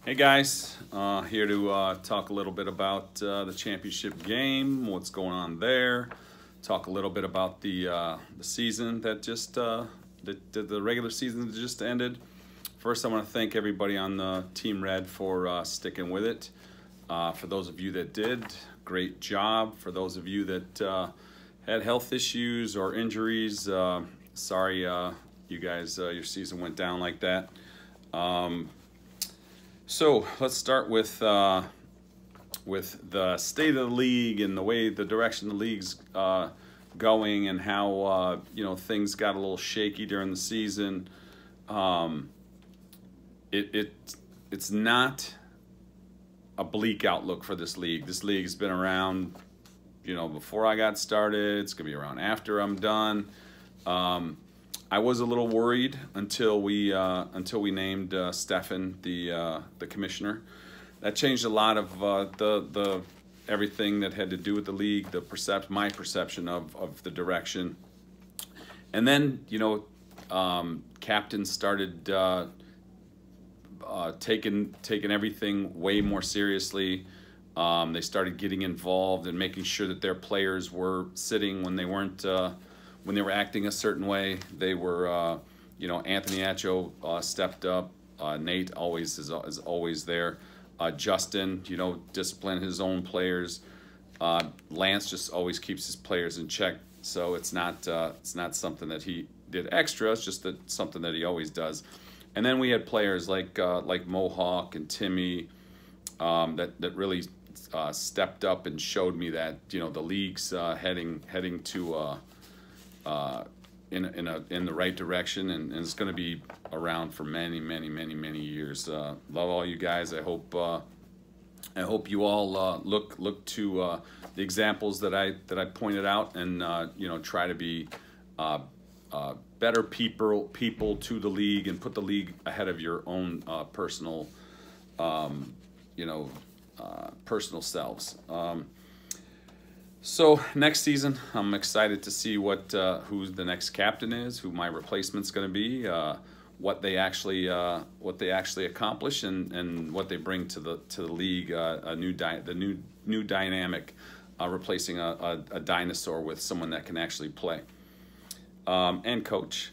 Hey guys, here to talk a little bit about the championship game, what's going on there. Talk a little bit about the season that just the regular season that just ended. First, I want to thank everybody on the Team Red for sticking with it. For those of you that did, great job. For those of you that had health issues or injuries, sorry, you guys, your season went down like that. So let's start with the state of the league and the direction the league's going, and how things got a little shaky during the season. It's not a bleak outlook for this league. This league has been around, before I got started. It's gonna be around after I'm done. I was a little worried until we named Stefan the commissioner. That changed a lot of the everything that had to do with the league, my perception of the direction. And then captains started taking everything way more seriously. They started getting involved and making sure that their players were sitting when they weren't. When they were acting a certain way. They were, Anthony Acho stepped up. Nate always is always there. Justin, disciplined his own players. Lance just always keeps his players in check. So it's not something that he did extra. It's just something that he always does. And then we had players like Mohawk and Timmy that really stepped up and showed me that the league's heading to. In the right direction, and it's going to be around for many years. Love all you guys. I hope you all look to the examples that I pointed out, and try to be better people to the league, and put the league ahead of your own personal personal selves. So next season, I'm excited to see who the next captain is, who my replacement's going to be, what they actually accomplish, and what they bring to the league, the new dynamic, replacing a dinosaur with someone that can actually play, and coach.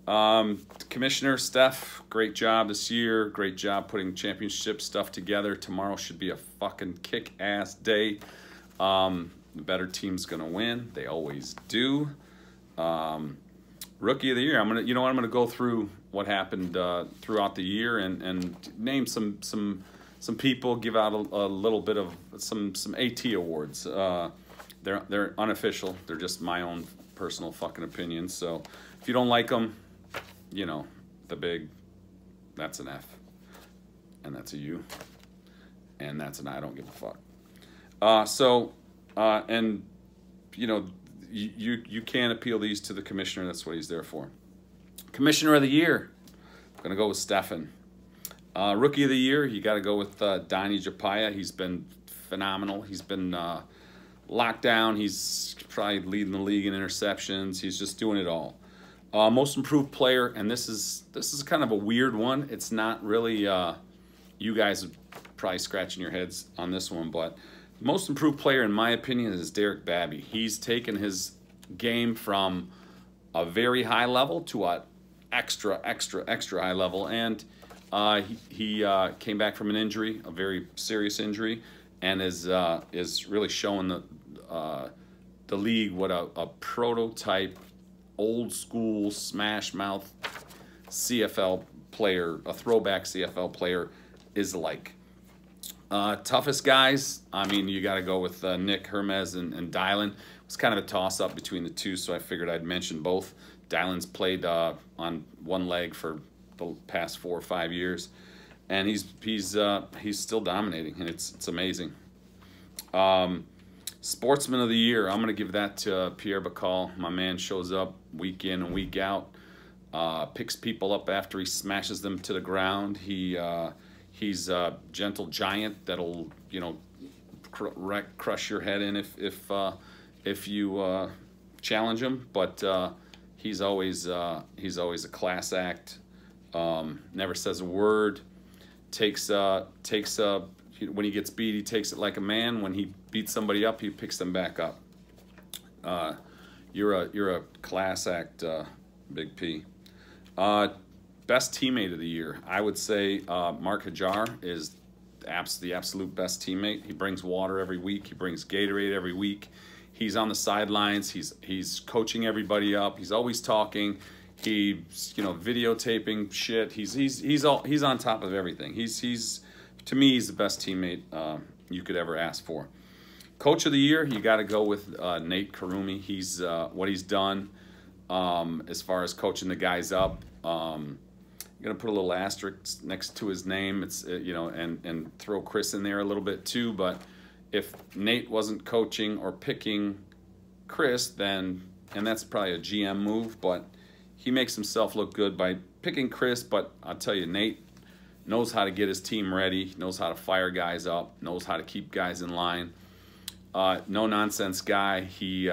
Commissioner Steph, great job this year. Great job putting championship stuff together. Tomorrow should be a fucking kick-ass day. The better team's gonna win. They always do. Rookie of the year. I'm gonna go through what happened throughout the year and name some people. Give out a little bit of some AT awards. They're unofficial. They're just my own personal fucking opinions. So if you don't like them, that's an F, and that's a U, and that's an I don't give a fuck. And you can appeal these to the commissioner. That's what he's there for. Commissioner of the year, I'm gonna go with Stefan. Rookie of the year, you got to go with Donnie Japaya. He's been phenomenal. He's been locked down. He's probably leading the league in interceptions. He's just doing it all. Most improved player, and this is kind of a weird one. It's not really. You guys are probably scratching your heads on this one, but. Most improved player, in my opinion, is Derek Babby. He's taken his game from a very high level to a extra high level, and he came back from an injury, a very serious injury, and is really showing the league what a prototype, old school smash mouth CFL player, a throwback CFL player, is like. Toughest guys, you got to go with Nick Hermes and Dylan. It was kind of a toss-up between the two, so I figured I'd mention both. Dylan's played on one leg for the past 4 or 5 years, and he's still dominating, and it's amazing. Sportsman of the year, I'm going to give that to Pierre Bacall. My man shows up week in and week out, picks people up after he smashes them to the ground. He's a gentle giant that'll, crush your head in if you challenge him. But he's always a class act. Never says a word. when he gets beat, he takes it like a man. When he beats somebody up, he picks them back up. You're a class act, Big P. Best teammate of the year, I would say Mark Hajar is the absolute best teammate. He brings water every week. He brings Gatorade every week. He's on the sidelines. He's coaching everybody up. He's always talking. He's videotaping shit. He's on top of everything. To me, he's the best teammate you could ever ask for. Coach of the year, you got to go with Nate Karumi. He's what he's done as far as coaching the guys up. I'm gonna put a little asterisk next to his name. It's and throw Chris in there a little bit too. But if Nate wasn't coaching or picking Chris, then, and that's probably a GM move, but he makes himself look good by picking Chris. But I'll tell you, Nate knows how to get his team ready, knows how to fire guys up, knows how to keep guys in line. No nonsense guy. He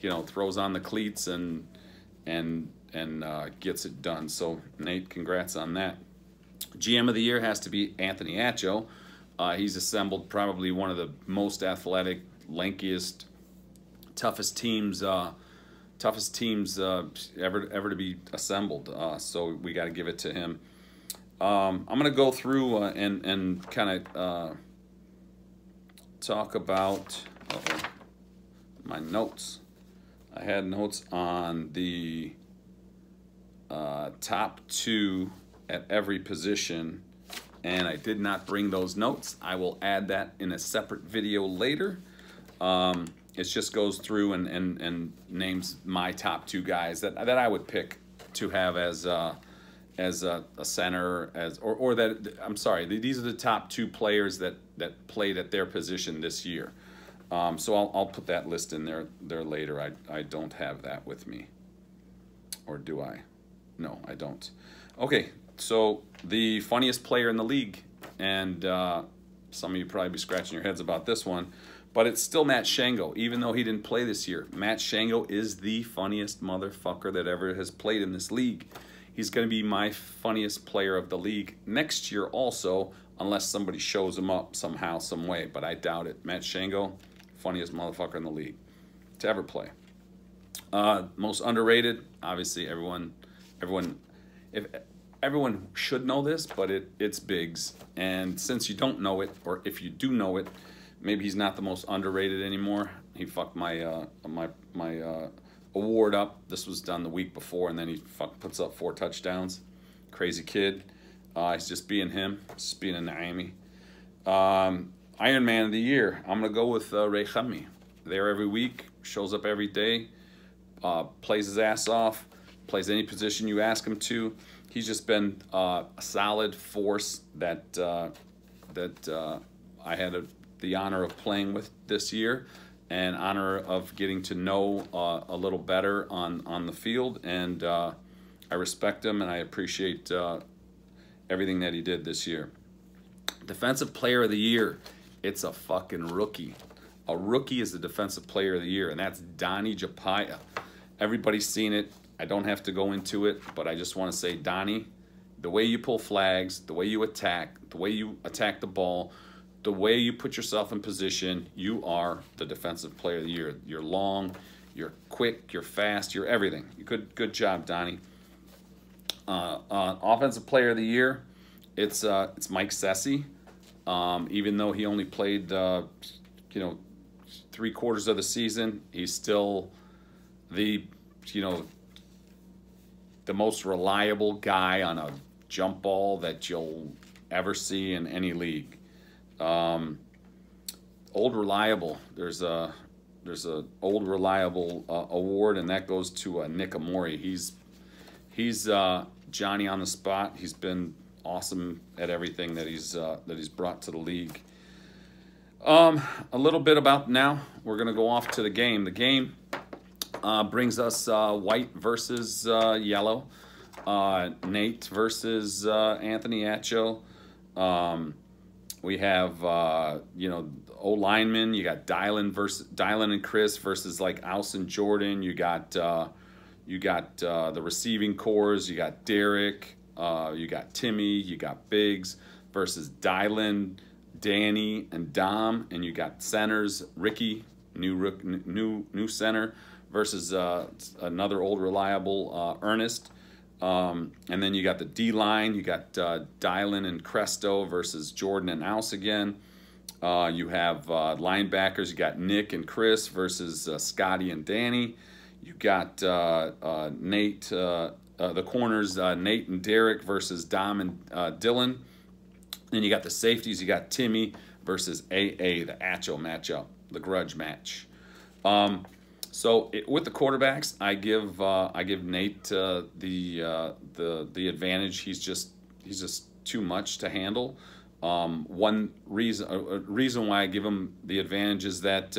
throws on the cleats and gets it done. So Nate, congrats on that. GM of the year has to be Anthony Atcho. He's assembled probably one of the most athletic, lankiest, toughest teams ever to be assembled. So we got to give it to him. I'm gonna go through and kind of talk about my notes. I had notes on the top 2 at every position, and I did not bring those notes. I will add that in a separate video later. It just goes through and names my top 2 guys that I would pick to have as a center, I'm sorry, these are the top 2 players that played at their position this year. So I'll put that list in there later. I don't have that with me. Or do I? No, I don't. Okay, so the funniest player in the league, and some of you probably be scratching your heads about this one, but it's still Matt Shango, even though he didn't play this year. Matt Shango is the funniest motherfucker that ever has played in this league. He's going to be my funniest player of the league next year also, unless somebody shows him up somehow, some way, but I doubt it. Matt Shango, funniest motherfucker in the league to ever play. Most underrated, obviously everyone should know this, but it's Biggs. And since you don't know it, or if you do know it, maybe he's not the most underrated anymore. He fucked my award up. This was done the week before, and then he puts up 4 touchdowns. Crazy kid. He's just being him, just being a Naomi. Iron Man of the year, I'm going to go with Ray Khami. There every week, shows up every day, plays his ass off, plays any position you ask him to. He's just been a solid force that I had the honor of playing with this year, and honor of getting to know a little better on the field. And I respect him, and I appreciate everything that he did this year. Defensive Player of the Year, it's a fucking rookie. A rookie is the Defensive Player of the Year, and that's Donnie Japaya. Everybody's seen it. I don't have to go into it, but I just want to say, Donnie, the way you pull flags, the way you attack, the way you attack the ball, the way you put yourself in position, you are the Defensive Player of the Year. You're long, you're quick, you're fast, you're everything. Good job, Donnie. Offensive Player of the Year, it's Mike Sessi. Even though he only played 3/4 of the season, he's still the most reliable guy on a jump ball that you'll ever see in any league. Old Reliable, there's a Old Reliable award, and that goes to Nick Amori. He's Johnny on the spot. He's been awesome at everything that he's brought to the league. A little bit about now. We're gonna go off to the game. The game brings us white versus yellow. Nate versus Anthony Atcho. We have O-linemen. You got Dylan and Chris versus like Ouse and Jordan. You got the receiving cores. You got Derek. You got Timmy, you got Biggs versus Dylan, Danny, and Dom, and you got centers, Ricky, new center, versus another old reliable Ernest. And then you got the D line. You got Dylan and Cresto versus Jordan and Ouse again. You have linebackers. You got Nick and Chris versus Scotty and Danny. You got Nate. The corners, Nate and Derek versus Dom and Dylan. Then you got the safeties. You got Timmy versus AA, the Acho matchup, the grudge match. With the quarterbacks, I give Nate the advantage. He's just too much to handle. One reason why I give him the advantage is that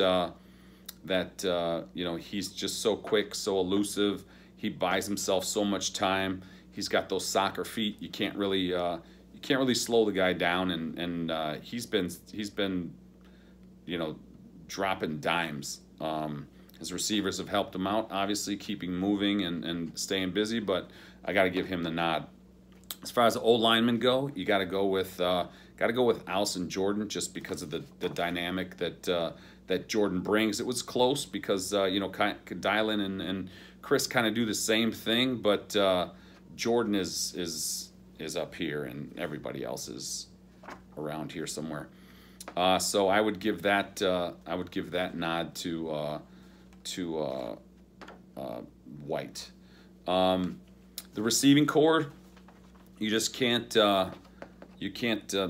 you know, he's just so quick, so elusive. He buys himself so much time. He's got those soccer feet. You can't really slow the guy down, and he's been you know, dropping dimes. His receivers have helped him out, obviously keeping moving and staying busy, but I got to give him the nod. As far as the old linemen go, you got to go with Ouse and Jordan, just because of the dynamic that Jordan brings. It was close because you know, Dylan and Chris kind of do the same thing, but Jordan is up here and everybody else is around here somewhere. So I would give that nod to White. The receiving core, you just can't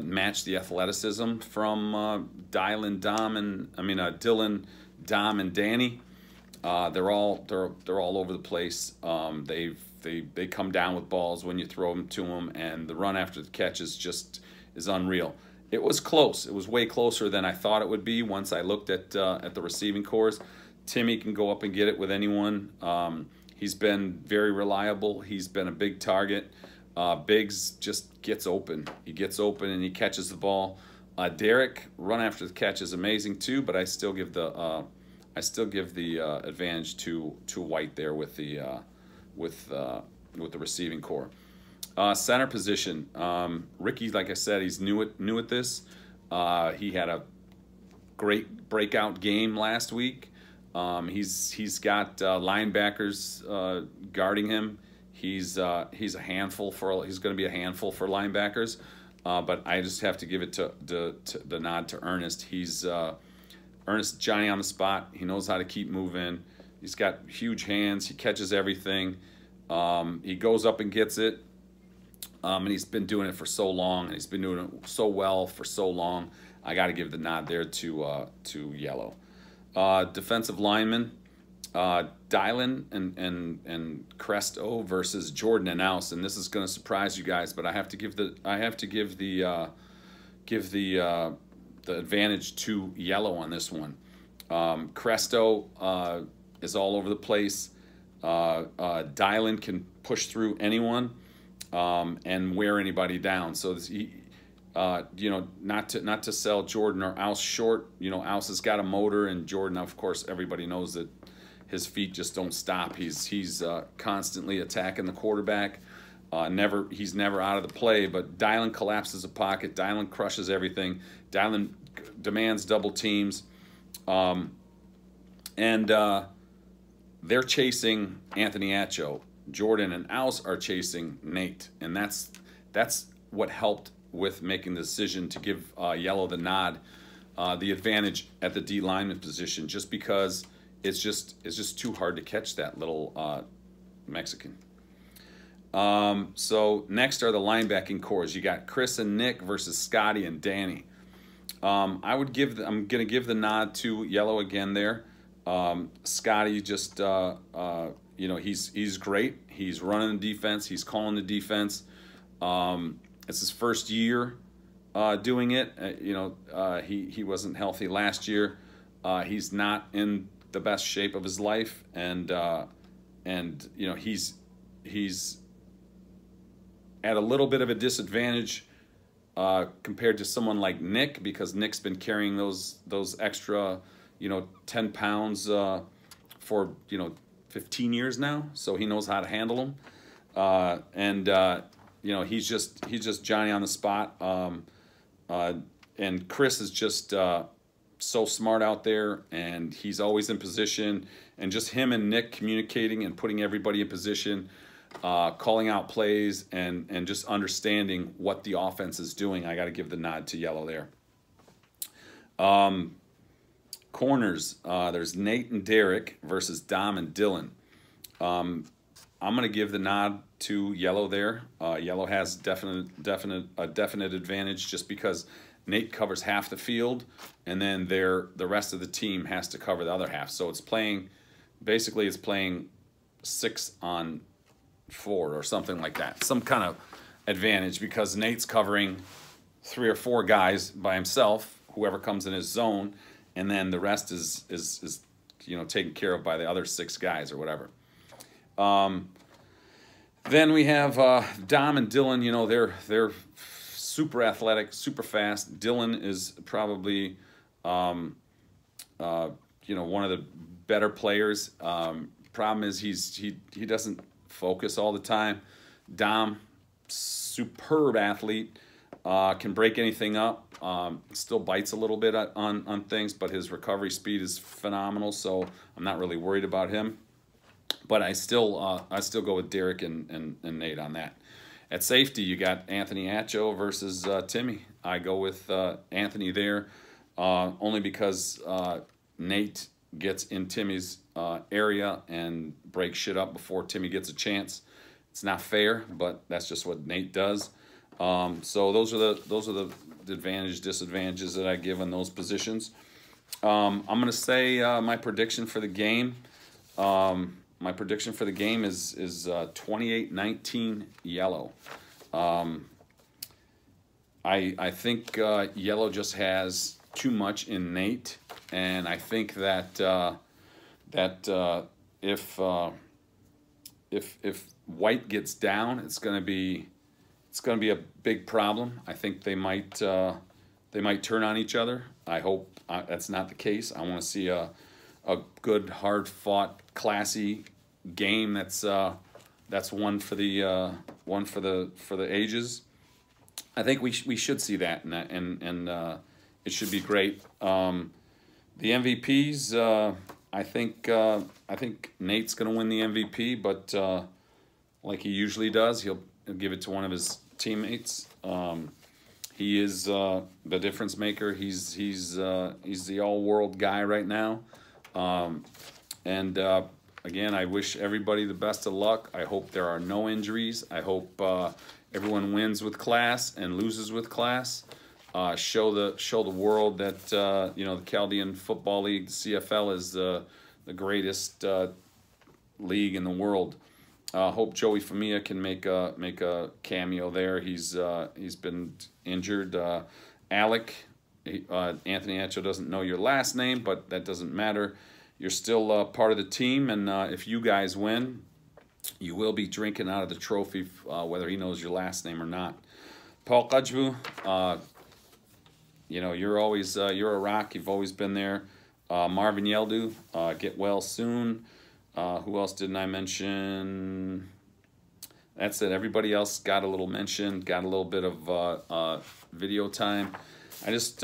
match the athleticism from Dylan, Dom, and Danny. They're all over the place. They come down with balls when you throw them to them, and the run after the catch is unreal. It was close. It was way closer than I thought it would be once I looked at the receiving cores. Timmy can go up and get it with anyone. He's been very reliable. He's been a big target. Biggs just gets open. He gets open and he catches the ball. Derek, run after the catch is amazing too, but I still give the advantage to White there with the receiving core. Center position, Ricky, like I said, he's new at this. He had a great breakout game last week. He's got linebackers guarding him. He's going to be a handful for linebackers. But I just have to give it to the nod to Ernest. Ernest, Johnny on the spot. He knows how to keep moving. He's got huge hands. He catches everything. He goes up and gets it. And he's been doing it for so long, and he's been doing it so well for so long. I got to give the nod there to Yellow. Defensive lineman, Dylan and Cresto versus Jordan and Ouse, and this is going to surprise you guys, but I have to give the advantage to Yellow on this one. Cresto is all over the place. Dylan can push through anyone and wear anybody down. So you know, not to sell Jordan or Ouse short. You know, Ouse has got a motor, and Jordan, of course, everybody knows that his feet just don't stop. He's constantly attacking the quarterback. He's never out of the play. But Dylan collapses the pocket. Dylan crushes everything. Dylan demands double teams, and they're chasing Anthony Acho. Jordan and Ouse are chasing Nate, and that's what helped with making the decision to give Yellow the nod, the advantage at the D lineman position, just because it's just too hard to catch that little Mexican. So next are the linebacking cores. You got Chris and Nick versus Scotty and Danny. I'm gonna give the nod to Yellow again there. Scotty just you know, he's great. He's running the defense. He's calling the defense. It's his first year doing it. You know, he wasn't healthy last year. He's not in the best shape of his life, and you know, he's at a little bit of a disadvantage compared to someone like Nick, because Nick's been carrying those extra, you know, 10 pounds for, you know, 15 years now, so he knows how to handle them. you know, he's just Johnny on the spot. And Chris is just so smart out there, and he's always in position. And just him and Nick communicating and putting everybody in position, calling out plays, and just understanding what the offense is doing. I got to give the nod to yellow there. Corners, there's Nate and Derek versus Dom and Dylan. I'm going to give the nod to yellow there. Yellow has a definite advantage just because Nate covers half the field, and then the rest of the team has to cover the other half. So it's playing 6 on 4 or something like that. Some kind of advantage because Nate's covering 3 or 4 guys by himself, whoever comes in his zone, and then the rest is you know, taken care of by the other 6 guys or whatever. Then we have Dom and Dylan. You know, they're super athletic, super fast. Dylan is probably you know, one of the better players. Problem is he doesn't focus all the time. Dom, superb athlete, can break anything up. Still bites a little bit on things, but his recovery speed is phenomenal. So I'm not really worried about him. But I still go with Derek and Nate on that. At safety, you got Anthony Acho versus Timmy. I go with Anthony there, only because Nate gets in Timmy's area and breaks shit up before Timmy gets a chance. It's not fair, but that's just what Nate does. So those are the advantages, disadvantages that I give on those positions. I'm going to say my prediction for the game. My prediction for the game is 28-19 yellow. I think yellow just has too much in Nate, and I think that if white gets down, it's going to be a big problem. I think they might turn on each other. I hope that's not the case. I want to see a good, hard-fought, classy game that's one for the ages. I think we should see that, and it should be great. The MVPs, I think Nate's going to win the MVP, but like he usually does, he'll give it to one of his teammates. He is the difference maker. He's the all-world guy right now. Again, I wish everybody the best of luck. I hope there are no injuries. I hope everyone wins with class and loses with class. Show the world that you know, the Chaldean Football League, the CFL, is the greatest league in the world. Hope Joey Famia can make a cameo there. He's been injured. Alec, Anthony Acho doesn't know your last name, but that doesn't matter. You're still part of the team, and if you guys win, you will be drinking out of the trophy, whether he knows your last name or not. Paul Kajbu, you know, you're a rock. You've always been there. Marvin Yeldu, get well soon. Who else didn't I mention? That's it. Everybody else got a little mention, got a little bit of video time. I just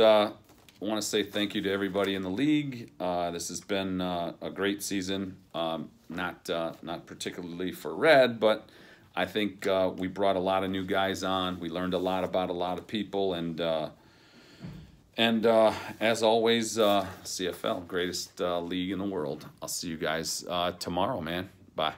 want to say thank you to everybody in the league. This has been a great season. Not particularly for Red, but I think we brought a lot of new guys on. We learned a lot about a lot of people, and as always, CFL, greatest league in the world. I'll see you guys tomorrow, man. Bye.